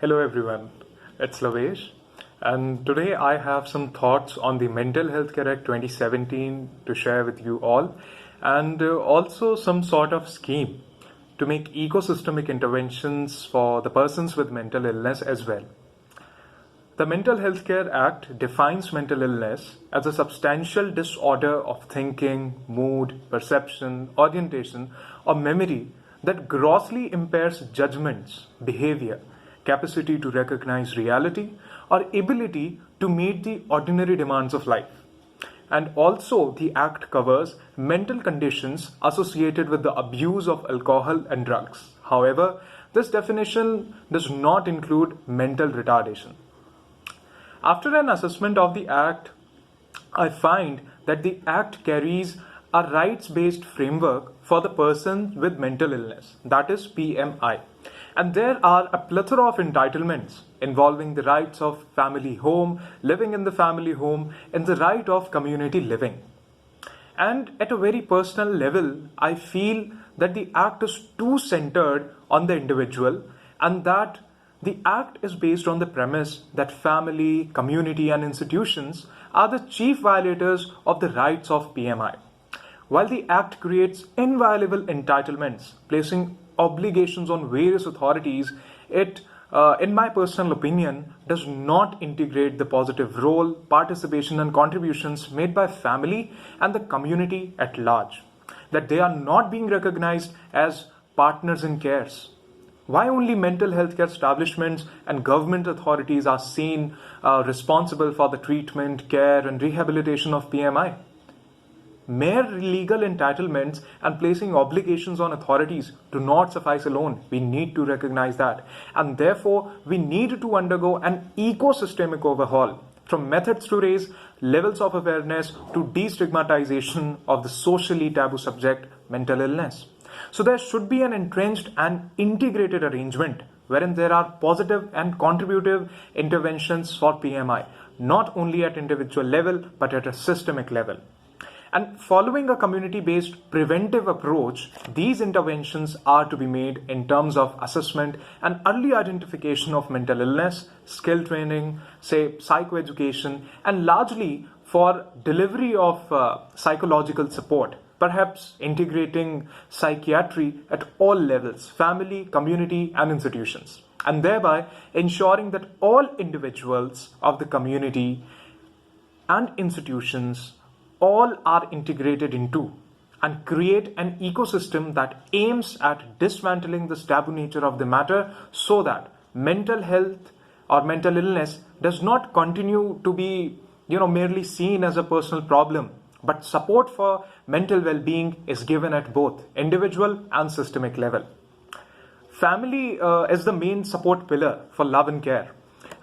Hello everyone, it's Lavesh, and today I have some thoughts on the Mental Health Care Act 2017 to share with you all, and also some sort of scheme to make ecosystemic interventions for the persons with mental illness as well. The Mental Health Care Act defines mental illness as a substantial disorder of thinking, mood, perception, orientation, or memory that grossly impairs judgments, behavior, capacity to recognize reality, or ability to meet the ordinary demands of life. And also, the Act covers mental conditions associated with the abuse of alcohol and drugs. However, this definition does not include mental retardation. After an assessment of the Act, I find that the Act carries a rights-based framework for the person with mental illness, that is PMI. And there are a plethora of entitlements involving the rights of family home, living in the family home, and the right of community living. And at a very personal level, I feel that the Act is too centered on the individual and that the Act is based on the premise that family, community, and institutions are the chief violators of the rights of PMI. While the Act creates inviolable entitlements, placing obligations on various authorities, it, in my personal opinion, does not integrate the positive role, participation, and contributions made by family and the community at large. That they are not being recognized as partners in cares. Why only mental health care establishments and government authorities are seen responsible for the treatment, care, and rehabilitation of PMI? Mere legal entitlements and placing obligations on authorities do not suffice alone. We need to recognize that. And therefore, we need to undergo an ecosystemic overhaul from methods to raise levels of awareness to destigmatization of the socially taboo subject, mental illness. So there should be an entrenched and integrated arrangement wherein there are positive and contributive interventions for PMI, not only at individual level, but at a systemic level. And following a community-based preventive approach, these interventions are to be made in terms of assessment and early identification of mental illness, skill training, say psychoeducation, and largely for delivery of psychological support, perhaps integrating psychiatry at all levels, family, community, and institutions, and thereby ensuring that all individuals of the community and institutions all are integrated into and create an ecosystem that aims at dismantling the taboo nature of the matter so that mental health or mental illness does not continue to be merely seen as a personal problem, but support for mental well-being is given at both individual and systemic level. Family is the main support pillar for love and care,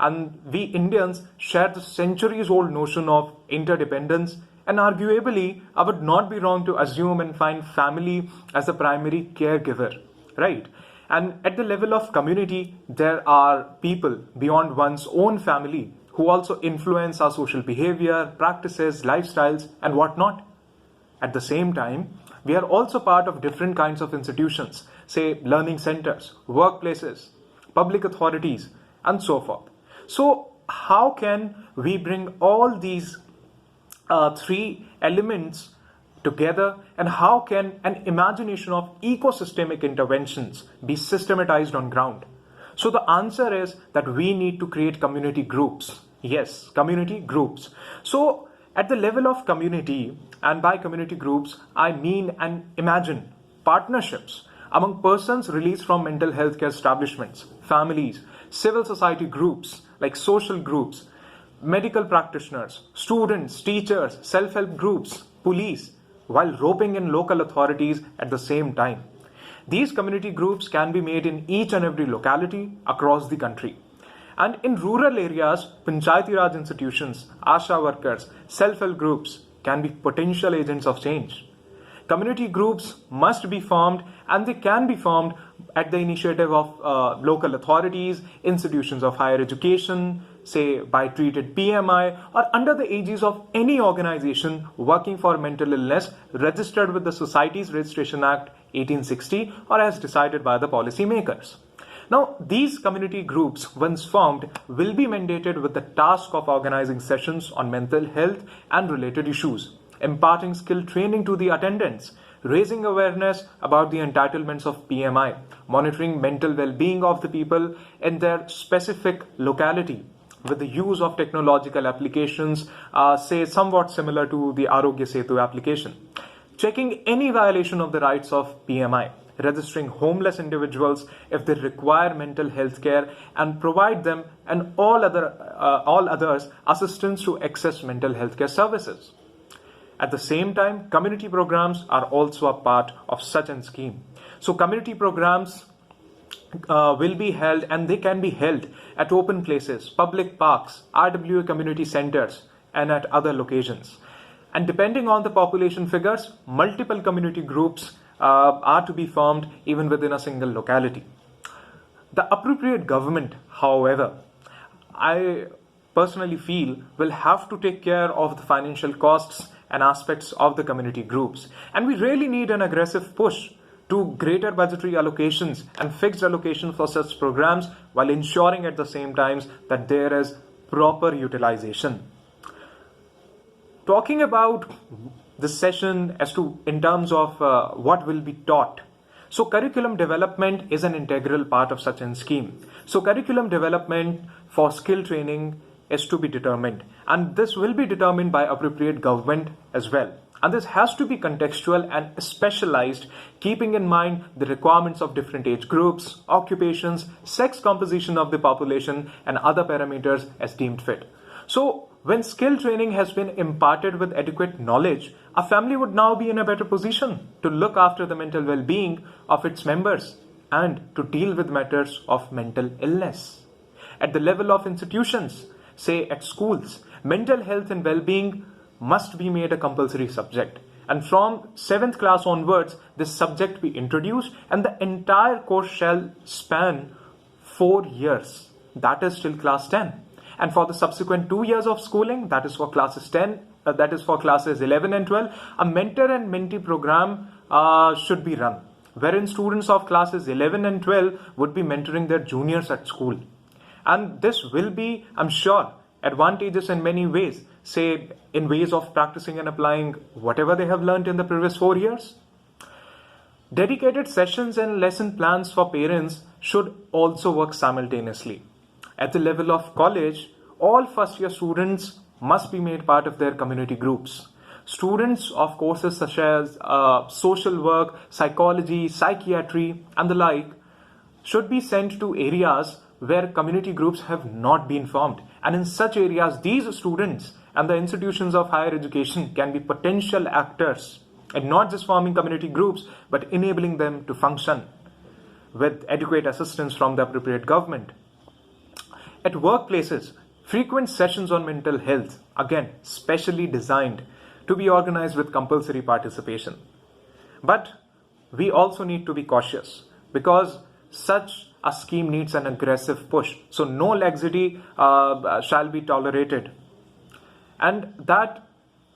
and we Indians share the centuries-old notion of interdependence. And arguably, I would not be wrong to assume and find family as the primary caregiver, right? And at the level of community, there are people beyond one's own family who also influence our social behavior, practices, lifestyles, and whatnot. At the same time, we are also part of different kinds of institutions, say learning centers, workplaces, public authorities, and so forth. So, how can we bring all these three elements together, and how can an imagination of ecosystemic interventions be systematized on ground? So the answer is that we need to create community groups. Yes, community groups. So at the level of community, and by community groups, I mean and imagine partnerships among persons released from mental health care establishments, families, civil society groups like social groups, medical practitioners, students, teachers, self-help groups, police, while roping in local authorities at the same time. These community groups can be made in each and every locality across the country. And in rural areas, Panchayati Raj institutions, ASHA workers, self-help groups can be potential agents of change. Community groups must be formed, and they can be formed at the initiative of local authorities, institutions of higher education, say by treated PMI, or under the aegis of any organization working for mental illness registered with the Societies Registration Act 1860 or as decided by the policymakers. Now, these community groups, once formed, will be mandated with the task of organizing sessions on mental health and related issues, imparting skill training to the attendants, raising awareness about the entitlements of PMI, monitoring mental well-being of the people in their specific locality with the use of technological applications, say somewhat similar to the Arogya Setu application, checking any violation of the rights of PMI, registering homeless individuals if they require mental health care, and provide them and all others assistance to access mental health care services. At the same time, community programs are also a part of such a scheme. So community programs will be held, and they can be held at open places, public parks, RWA community centers, and at other locations. And depending on the population figures, multiple community groups are to be formed even within a single locality. The appropriate government, however, I personally feel will have to take care of the financial costs and aspects of the community groups. And we really need an aggressive push to greater budgetary allocations and fixed allocation for such programs, while ensuring at the same time that there is proper utilization. Talking about this session as to in terms of what will be taught. So curriculum development is an integral part of such a scheme. So curriculum development for skill training is to be determined, and this will be determined by appropriate government as well. And this has to be contextual and specialized, keeping in mind the requirements of different age groups, occupations, sex composition of the population, and other parameters as deemed fit. So when skill training has been imparted with adequate knowledge, a family would now be in a better position to look after the mental well-being of its members and to deal with matters of mental illness. At the level of institutions, say at schools, mental health and well-being must be made a compulsory subject. And from 7th class onwards, this subject be introduced, and the entire course shall span 4 years. That is till class 10. And for the subsequent 2 years of schooling, that is for classes 11 and 12, a mentor and mentee program should be run, wherein students of classes 11 and 12 would be mentoring their juniors at school. And this will be, I'm sure, advantageous in many ways, say in ways of practicing and applying whatever they have learned in the previous 4 years. Dedicated sessions and lesson plans for parents should also work simultaneously. At the level of college, all first year students must be made part of their community groups. Students of courses such as social work, psychology, psychiatry, and the like should be sent to areas where community groups have not been formed. And in such areas, these students and the institutions of higher education can be potential actors, and not just forming community groups, but enabling them to function with adequate assistance from the appropriate government. At workplaces, frequent sessions on mental health, again, specially designed to be organized with compulsory participation. But we also need to be cautious, because such a scheme needs an aggressive push. So no laxity shall be tolerated. And that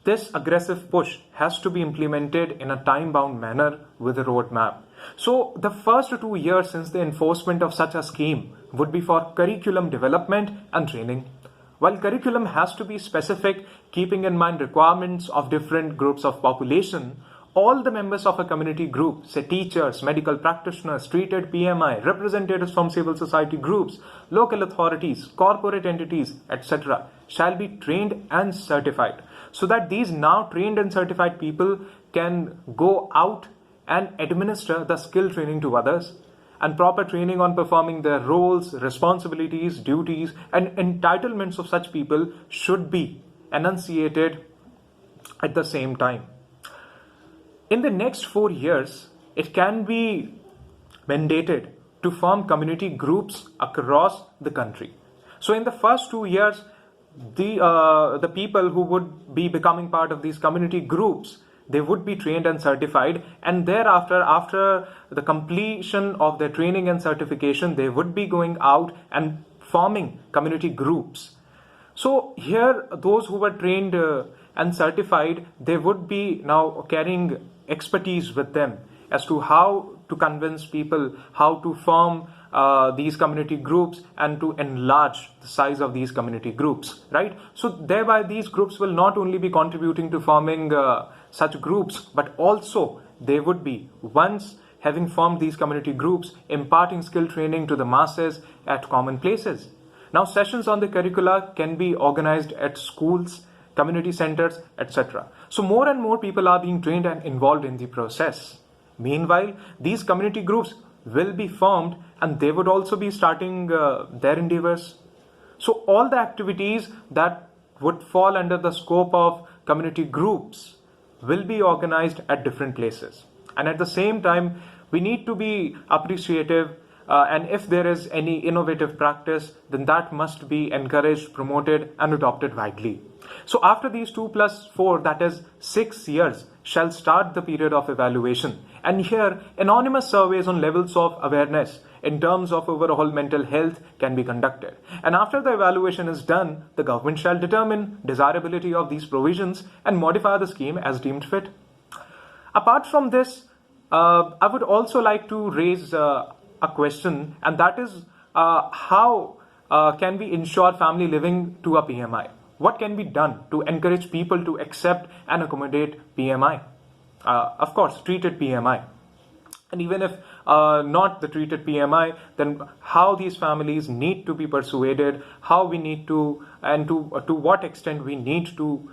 this aggressive push has to be implemented in a time-bound manner with a roadmap. So the first 2 years since the enforcement of such a scheme would be for curriculum development and training. While curriculum has to be specific, keeping in mind requirements of different groups of population, all the members of a community group, say teachers, medical practitioners, treated PMI, representatives from civil society groups, local authorities, corporate entities, etc., shall be trained and certified, so that these now trained and certified people can go out and administer the skill training to others. And proper training on performing their roles, responsibilities, duties, and entitlements of such people should be enunciated at the same time. In the next 4 years, it can be mandated to form community groups across the country. So in the first 2 years, the people who would be becoming part of these community groups, they would be trained and certified, and thereafter, after the completion of their training and certification, they would be going out and forming community groups. So here, those who were trained and certified, they would be now carrying expertise with them as to how to convince people, how to form these community groups and to enlarge the size of these community groups, right? So thereby these groups will not only be contributing to forming such groups, but also they would be, once having formed these community groups, imparting skill training to the masses at common places. Now, sessions on the curricula can be organized at schools, community centers, etc. So more and more people are being trained and involved in the process. Meanwhile, these community groups will be formed and they would also be starting their endeavors. So all the activities that would fall under the scope of community groups will be organized at different places. And at the same time, we need to be appreciative, and if there is any innovative practice, then that must be encouraged, promoted, and adopted widely. So after these 2 plus 4, that is 6 years, shall start the period of evaluation. And here, anonymous surveys on levels of awareness in terms of overall mental health can be conducted. And after the evaluation is done, the government shall determine desirability of these provisions and modify the scheme as deemed fit. Apart from this, I would also like to raise a question, and that is how can we ensure family living to a PMI? What can be done to encourage people to accept and accommodate PMI? Of course, treated PMI. And even if not the treated PMI, then how these families need to be persuaded, how we need to, and to what extent we need to,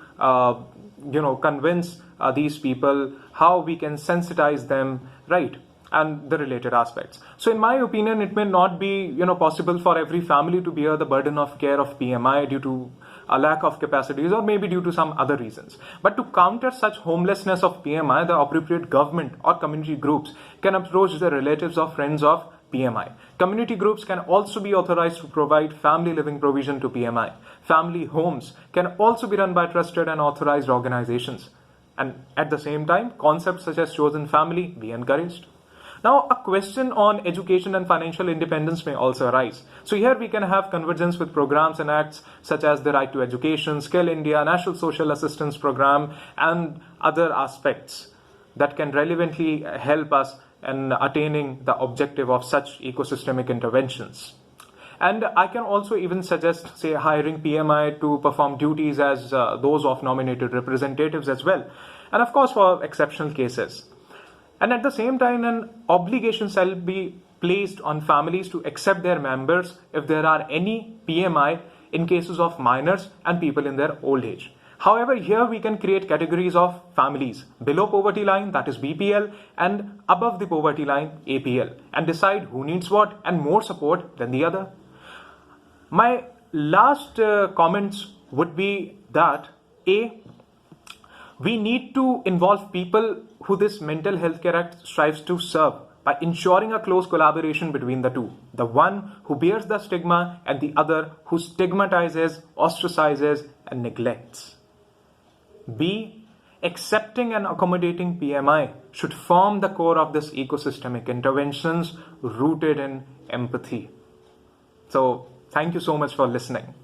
convince these people, how we can sensitize them, right? And the related aspects. So in my opinion, it may not be, possible for every family to bear the burden of care of PMI due to a lack of capacities or maybe due to some other reasons. But to counter such homelessness of PMI, the appropriate government or community groups can approach the relatives or friends of PMI. Community groups can also be authorized to provide family living provision to PMI. Family homes can also be run by trusted and authorized organizations. And at the same time, concepts such as chosen family be encouraged. Now, a question on education and financial independence may also arise. So here we can have convergence with programs and acts such as the Right to Education, Skill India, National Social Assistance Program, and other aspects that can relevantly help us in attaining the objective of such ecosystemic interventions. And I can also even suggest, say, hiring PMI to perform duties as those of nominated representatives as well. And of course, for exceptional cases. And at the same time, an obligation shall be placed on families to accept their members if there are any PMI in cases of minors and people in their old age. However, here we can create categories of families below poverty line, that is BPL, and above the poverty line, APL, and decide who needs what and more support than the other. My last comments would be that we need to involve people who this Mental Health Care Act strives to serve by ensuring a close collaboration between the two. The one who bears the stigma and the other who stigmatizes, ostracizes, and neglects. B. Accepting and accommodating PMI should form the core of this ecosystemic interventions rooted in empathy. So, thank you so much for listening.